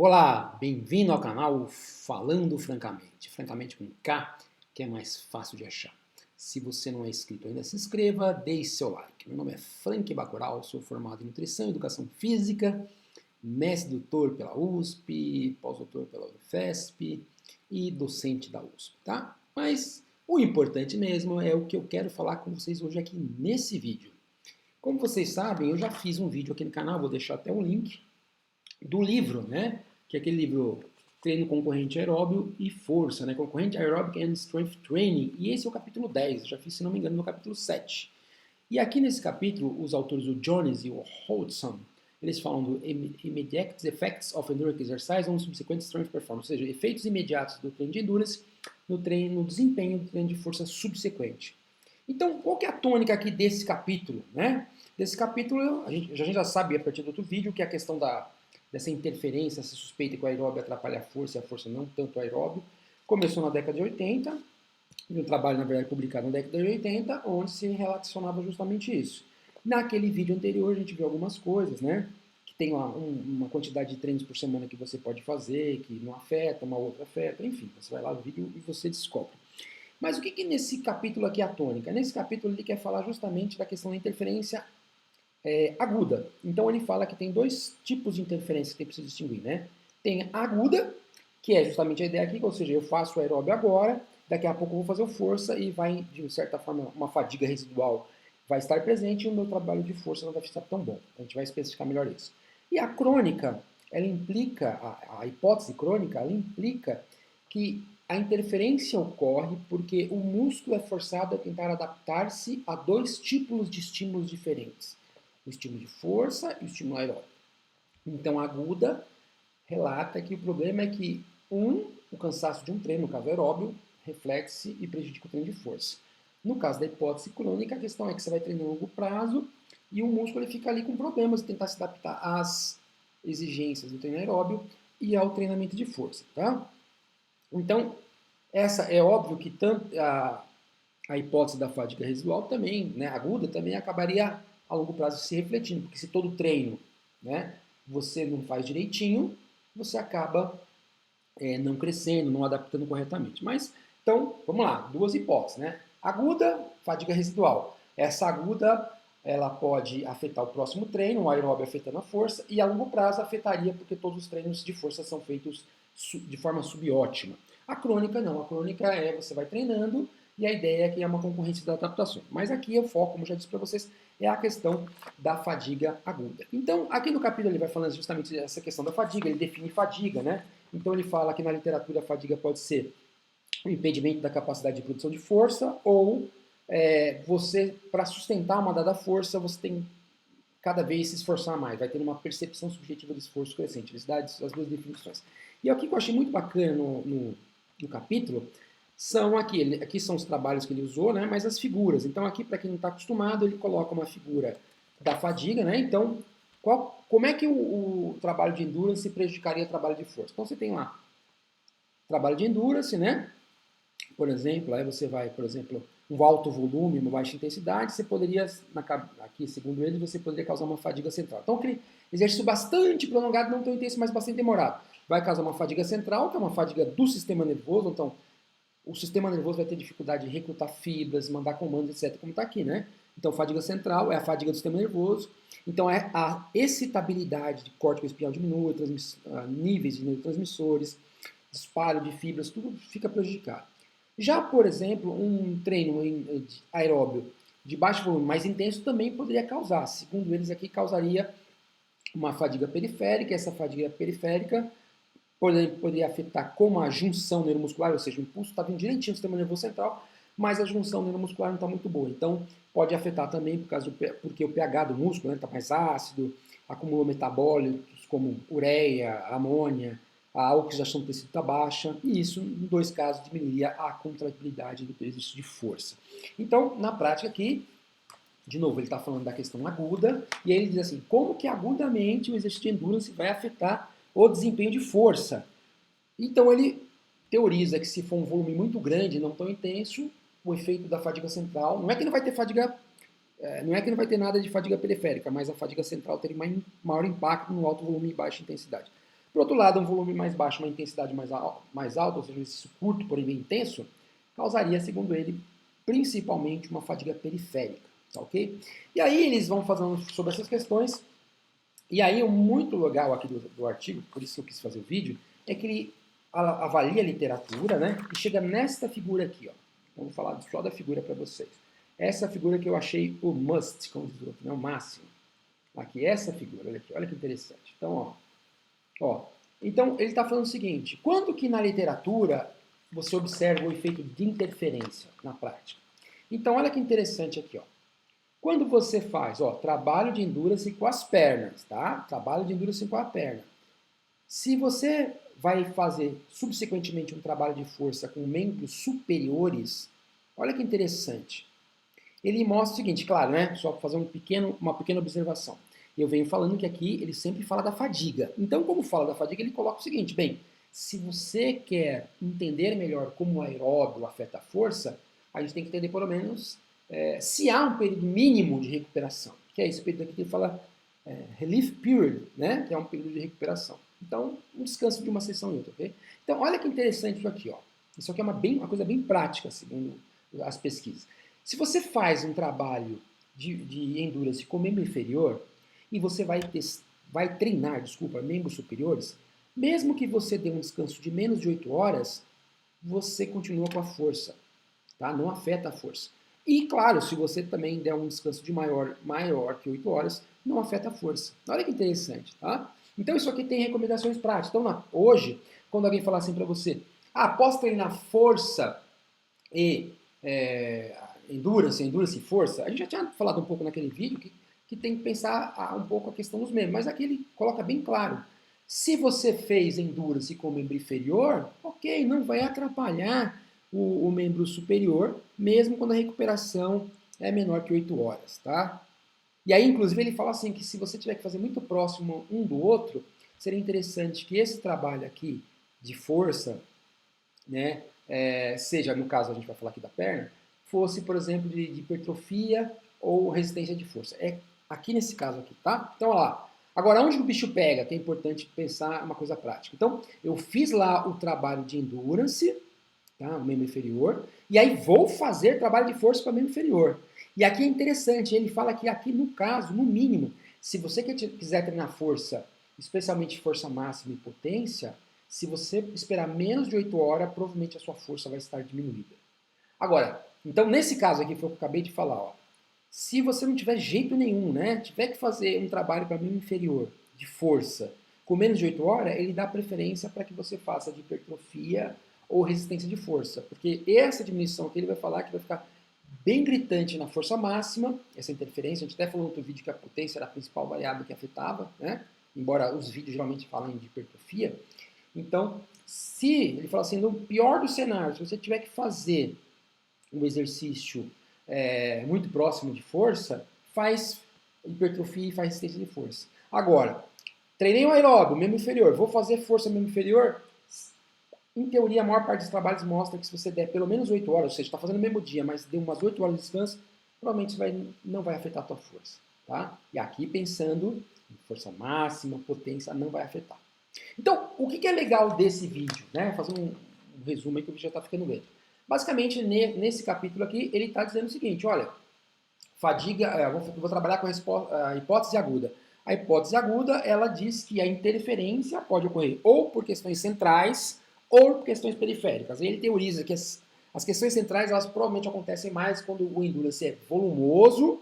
Olá, bem-vindo ao canal Falando Francamente, francamente com K, que é mais fácil de achar. Se você não é inscrito ainda, se inscreva, deixe seu like. Meu nome é Frank Bacurau, sou formado em Nutrição e Educação Física, mestre-doutor pela USP, pós-doutor pela Unifesp e docente da USP, tá? Mas o importante mesmo é o que eu quero falar com vocês hoje aqui nesse vídeo. Como vocês sabem, eu já fiz um vídeo aqui no canal, vou deixar até um link, do livro, né? Que é aquele livro Treino Concorrente Aeróbio e Força, né? Concorrente Aerobic and Strength Training. E esse é o capítulo 10, eu já fiz, se não me engano, no capítulo 7. E aqui nesse capítulo, os autores, o Jones e o Hodgson, eles falam do Immediate Effects of Endurance Exercise on Subsequent Strength Performance, ou seja, efeitos imediatos do treino de endurance no desempenho do treino de força subsequente. Então, qual que é a tônica aqui desse capítulo, né? Desse capítulo, a gente já sabe a partir do outro vídeo que é a questão dessa interferência, essa suspeita que o aeróbio atrapalha a força e a força não tanto o aeróbio, começou na década de 80, e um trabalho, na verdade, publicado na década de 80, onde se relacionava justamente isso. Naquele vídeo anterior, a gente viu algumas coisas, né? Que tem uma quantidade de treinos por semana que você pode fazer, que não afeta, uma outra afeta, enfim, você vai lá no vídeo e você descobre. Mas o que nesse capítulo aqui é a tônica? Nesse capítulo ele quer falar justamente da questão da interferência aguda. Então ele fala que tem dois tipos de interferência que tem que se distinguir, né? Tem a aguda, que é justamente a ideia aqui, ou seja, eu faço o aeróbio agora, daqui a pouco eu vou fazer o força e vai, de certa forma, uma fadiga residual vai estar presente e o meu trabalho de força não vai estar tão bom. A gente vai especificar melhor isso. E a crônica, ela implica, a hipótese crônica, ela implica que a interferência ocorre porque o músculo é forçado a tentar adaptar-se a dois tipos de estímulos diferentes. O estímulo de força e o estímulo aeróbico. Então, a aguda relata que o problema é que, o cansaço de um treino, no caso aeróbio, reflete e prejudica o treino de força. No caso da hipótese crônica, a questão é que você vai treinar a longo prazo e o músculo ele fica ali com problemas de tentar se adaptar às exigências do treino aeróbio e ao treinamento de força, tá? Então, essa é óbvio que tanto a hipótese da fadiga residual também, né, aguda, também acabaria a longo prazo se refletindo, porque se todo treino, né, você não faz direitinho, você acaba não crescendo, não adaptando corretamente. Mas, então, vamos lá, duas hipóteses, né? Aguda, fadiga residual. Essa aguda, ela pode afetar o próximo treino, o aeróbio afetando a força, e a longo prazo afetaria, porque todos os treinos de força são feitos de forma subótima. A crônica não, a crônica é você vai treinando e a ideia é que é uma concorrência das adaptações. Mas aqui o foco, como eu já disse para vocês, é a questão da fadiga aguda. Então, aqui no capítulo ele vai falando justamente dessa questão da fadiga, ele define fadiga, né? Então ele fala que na literatura a fadiga pode ser o impedimento da capacidade de produção de força ou você, para sustentar uma dada força, você tem cada vez se esforçar mais, vai ter uma percepção subjetiva do esforço crescente. Eles dão as duas definições. E aqui que eu achei muito bacana no capítulo são aqui são os trabalhos que ele usou, né, mas as figuras. Então aqui, para quem não está acostumado, ele coloca uma figura da fadiga, né, então como é que o trabalho de endurance prejudicaria o trabalho de força? Então você tem lá trabalho de endurance, né, por exemplo, aí você vai, por exemplo, um alto volume, uma baixa intensidade, você poderia, aqui segundo ele, você poderia causar uma fadiga central. Então, aquele exercício bastante prolongado, não tão intenso, mas bastante demorado, vai causar uma fadiga central, que é uma fadiga do sistema nervoso, então o sistema nervoso vai ter dificuldade de recrutar fibras, mandar comandos, etc., como está aqui, né? Então, fadiga central é a fadiga do sistema nervoso. Então, é a excitabilidade de córtex espinhal diminui, níveis de neurotransmissores, espalho de fibras, tudo fica prejudicado. Já, por exemplo, um treino aeróbio de baixo volume mais intenso também poderia causar. Segundo eles aqui, causaria uma fadiga periférica. Essa fadiga periférica poderia afetar como a junção neuromuscular, ou seja, o impulso está vindo direitinho do sistema nervoso central, mas a junção neuromuscular não está muito boa. Então, pode afetar também porque o pH do músculo está mais ácido, acumula metabólitos como ureia, amônia, a oxidação do tecido está baixa, e isso, em dois casos, diminuiria a contratibilidade do exercício de força. Então, na prática aqui, de novo, ele está falando da questão aguda, e aí ele diz assim, como que agudamente o exercício de endurance vai afetar o desempenho de força? Então, ele teoriza que se for um volume muito grande, não tão intenso, o efeito da fadiga central, não é que não vai ter fadiga, não é que não vai ter nada de fadiga periférica, mas a fadiga central teria maior impacto no alto volume e baixa intensidade. Por outro lado, um volume mais baixo, uma intensidade mais alta, ou seja, um exercício curto, porém bem intenso, causaria, segundo ele, principalmente uma fadiga periférica, tá ok? E aí eles vão falando sobre essas questões, e aí o muito legal aqui do artigo, por isso que eu quis fazer o vídeo, é que ele avalia a literatura, né, e chega nesta figura aqui, ó. Então, vou falar só da figura para vocês. Essa figura que eu achei o must, como diz o outro, né, o máximo. Aqui, essa figura, olha aqui, olha que interessante. Então, então ele está falando o seguinte, quando que na literatura você observa o efeito de interferência na prática? Então, olha que interessante aqui, ó. Quando você faz, ó, trabalho de endurance com as pernas, tá? Trabalho de endurance com a perna. Se você vai fazer subsequentemente um trabalho de força com membros superiores, olha que interessante. Ele mostra o seguinte, claro, né? Só para fazer uma pequena observação. Eu venho falando que aqui ele sempre fala da fadiga. Então, como fala da fadiga, ele coloca o seguinte, bem, se você quer entender melhor como o aeróbio afeta a força, a gente tem que entender pelo menos se há um período mínimo de recuperação, que é esse período aqui que ele fala relief period, né? Que é um período de recuperação. Então, um descanso de uma sessão e outra, ok? Então, olha que interessante isso aqui, ó. Isso aqui é uma coisa bem prática, segundo as pesquisas. Se você faz um trabalho de endurance com membro inferior e você vai treinar, membros superiores, mesmo que você dê um descanso de menos de 8 horas, você continua com a força, tá? Não afeta a força. E, claro, se você também der um descanso de maior que 8 horas, não afeta a força. Olha que interessante, tá? Então, isso aqui tem recomendações práticas. Então, hoje, quando alguém falar assim para você, posso treinar força e endurance e força, a gente já tinha falado um pouco naquele vídeo que tem que pensar um pouco a questão dos membros, mas aqui ele coloca bem claro. Se você fez endurance com o membro inferior, ok, não vai atrapalhar o membro superior, mesmo quando a recuperação é menor que 8 horas, tá? E aí, inclusive, ele fala assim que se você tiver que fazer muito próximo um do outro, seria interessante que esse trabalho aqui de força, né, seja, no caso a gente vai falar aqui da perna, fosse, por exemplo, de hipertrofia ou resistência de força. É aqui nesse caso aqui, tá? Então, olha lá. Agora, onde o bicho pega, que é importante pensar uma coisa prática. Então, eu fiz lá o trabalho de endurance, tá? O membro inferior, e aí vou fazer trabalho de força para o membro inferior. E aqui é interessante, ele fala que aqui no caso, no mínimo, se você quiser treinar força, especialmente força máxima e potência, se você esperar menos de 8 horas, provavelmente a sua força vai estar diminuída. Agora, então nesse caso aqui, foi o que eu acabei de falar, ó, se você não tiver jeito nenhum, né, tiver que fazer um trabalho para membro inferior, de força, com menos de 8 horas, ele dá preferência para que você faça de hipertrofia ou resistência de força, porque essa diminuição que ele vai falar que vai ficar bem gritante na força máxima, essa interferência, a gente até falou no outro vídeo que a potência era a principal variável que afetava, né, embora os vídeos geralmente falem de hipertrofia. Então, se ele fala assim, no pior dos cenários, se você tiver que fazer um exercício muito próximo de força, faz hipertrofia e faz resistência de força. Agora, treinei o aeróbio, membro inferior, vou fazer força membro inferior. Em teoria, a maior parte dos trabalhos mostra que se você der pelo menos 8 horas, ou seja, está fazendo o mesmo dia, mas deu umas 8 horas de descanso, provavelmente não vai afetar a tua força. Tá? E aqui pensando em força máxima, potência, não vai afetar. Então, o que é legal desse vídeo? Né? Fazer um resumo aí que o vídeo já está ficando grande. Basicamente, nesse capítulo aqui, ele está dizendo o seguinte, olha, fadiga, vou trabalhar com a hipótese aguda. A hipótese aguda, ela diz que a interferência pode ocorrer ou por questões centrais ou por questões periféricas. E ele teoriza que as questões centrais, elas provavelmente acontecem mais quando o endurance é volumoso,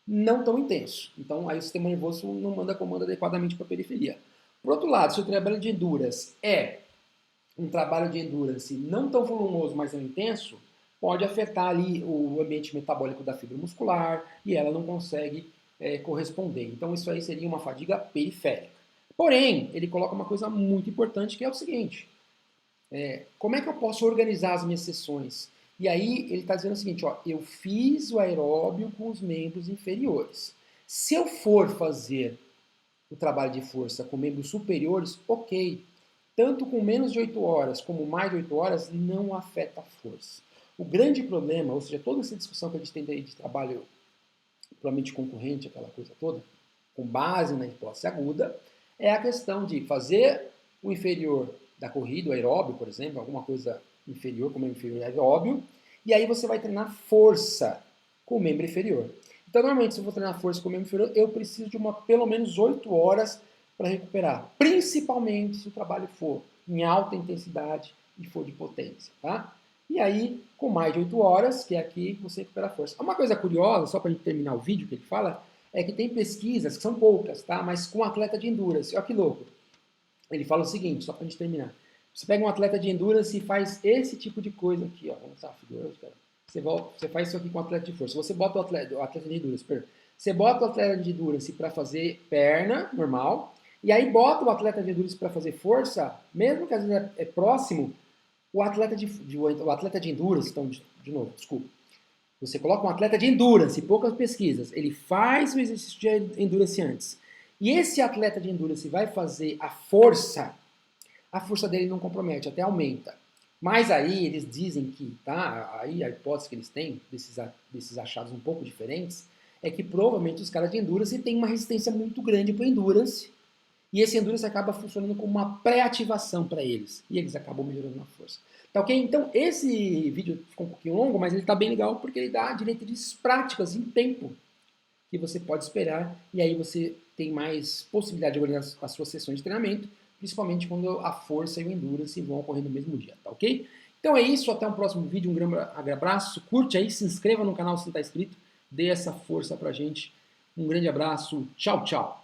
não tão intenso. Então, aí o sistema nervoso não manda comando adequadamente para a periferia. Por outro lado, se o trabalho de endurance é um trabalho de endurance não tão volumoso, mas não intenso, pode afetar ali o ambiente metabólico da fibra muscular e ela não consegue corresponder. Então isso aí seria uma fadiga periférica. Porém, ele coloca uma coisa muito importante que é o seguinte, como é que eu posso organizar as minhas sessões? E aí ele está dizendo o seguinte, ó, eu fiz o aeróbio com os membros inferiores. Se eu for fazer o trabalho de força com membros superiores, ok. Tanto com menos de 8 horas como mais de 8 horas, não afeta a força. O grande problema, ou seja, toda essa discussão que a gente tem aí de trabalho provavelmente concorrente, aquela coisa toda, com base na hipótese aguda, é a questão de fazer o inferior da corrida, o aeróbio, por exemplo, alguma coisa inferior, como inferior aeróbio, e aí você vai treinar força com o membro inferior. Então, normalmente, se eu vou treinar força com o membro inferior, eu preciso de pelo menos 8 horas para recuperar, principalmente se o trabalho for em alta intensidade e for de potência, tá? E aí, com mais de 8 horas, que é aqui, você recupera a força. Uma coisa curiosa, só para a gente terminar o vídeo que ele fala, é que tem pesquisas, que são poucas, tá? Mas com atleta de endurance. Olha que louco. Ele fala o seguinte, só para a gente terminar. Você pega um atleta de endurance e faz esse tipo de coisa aqui, ó. Vamos mostrar a figura, cara. Você faz isso aqui com o atleta de força. Você bota o atleta de endurance, você bota o atleta de endurance para fazer perna, normal, e aí bota o atleta de endurance para fazer força, mesmo que às vezes é próximo, o atleta de endurance, então, de novo, desculpa. Você coloca um atleta de endurance, poucas pesquisas, ele faz o exercício de endurance antes. E esse atleta de endurance vai fazer a força dele não compromete, até aumenta. Mas aí eles dizem que, tá, aí a hipótese que eles têm, desses achados um pouco diferentes, é que provavelmente os caras de endurance têm uma resistência muito grande para o endurance, e esse endurance acaba funcionando como uma pré-ativação para eles, e eles acabam melhorando na força. Tá ok? Então esse vídeo ficou um pouquinho longo, mas ele está bem legal porque ele dá diretrizes práticas em tempo que você pode esperar, e aí você tem mais possibilidade de organizar as suas sessões de treinamento, principalmente quando a força e o endurance vão ocorrer no mesmo dia, tá ok? Então é isso, até um próximo vídeo, um grande abraço, curte aí, se inscreva no canal se não está inscrito, dê essa força pra gente, um grande abraço, tchau, tchau!